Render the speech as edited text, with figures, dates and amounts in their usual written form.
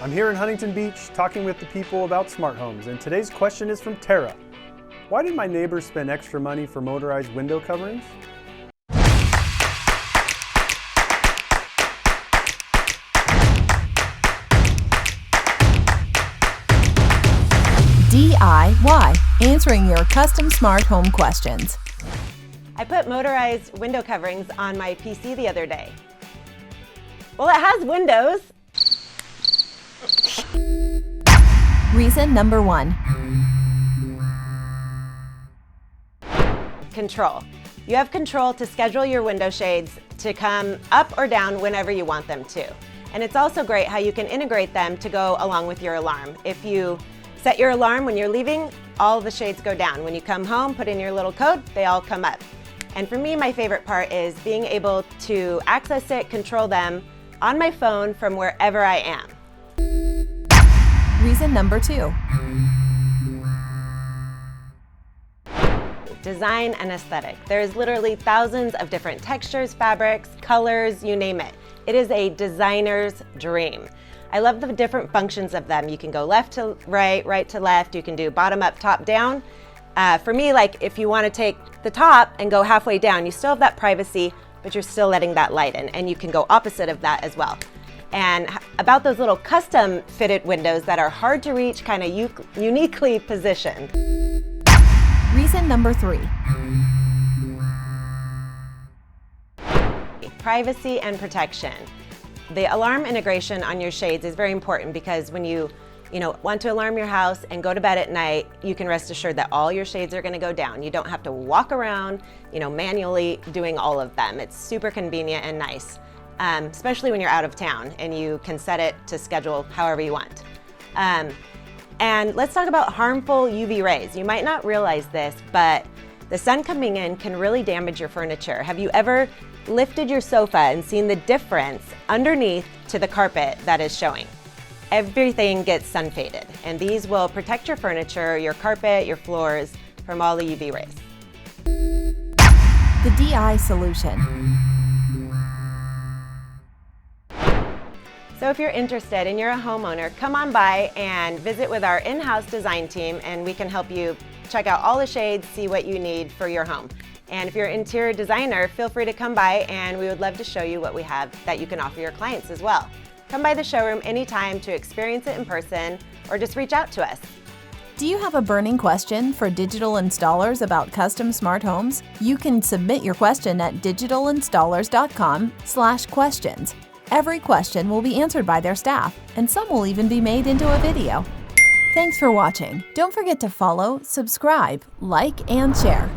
I'm here in Huntington Beach talking with the people about smart homes, and today's question is from Tara. Why did my neighbors spend extra money for motorized window coverings? DIY, answering your custom smart home questions. I put motorized window coverings on my PC the other day. Well, it has windows. Reason number 1. Control. You have control to schedule your window shades to come up or down whenever you want them to. And it's also great how you can integrate them to go along with your alarm. If you set your alarm when you're leaving, all the shades go down. When you come home, put in your little code, they all come up. And for me, my favorite part is being able to access it, control them on my phone from wherever I am. Reason number 2. Design and aesthetic. There's literally thousands of different textures, fabrics, colors, you name it. It is a designer's dream. I love the different functions of them. You can go left to right, right to left. You can do bottom up, top down. For me, like if you want to take the top and go halfway down, you still have that privacy, but you're still letting that light in, and you can go opposite of that as well. And about those little custom fitted windows that are hard to reach, kind of uniquely positioned. Reason number 3. Privacy and protection. The alarm integration on your shades is very important because when you want to alarm your house and go to bed at night, you can rest assured that all your shades are going to go down. You don't have to walk around, manually doing all of them. It's super convenient and nice, especially when you're out of town and you can set it to schedule however you want. And let's talk about harmful UV rays. You might not realize this, but the sun coming in can really damage your furniture. Have you ever lifted your sofa and seen the difference underneath to the carpet that is showing? Everything gets sun faded, and these will protect your furniture, your carpet, your floors from all the UV rays. The DI solution. So if you're interested and you're a homeowner, come on by and visit with our in-house design team, and we can help you check out all the shades, see what you need for your home. And if you're an interior designer, feel free to come by, and we would love to show you what we have that you can offer your clients as well. Come by the showroom anytime to experience it in person, or just reach out to us. Do you have a burning question for digital installers about custom smart homes? You can submit your question at digitalinstallers.com/questions. Every question will be answered by their staff, and some will even be made into a video. Thanks for watching. Don't forget to follow, subscribe, like, and share.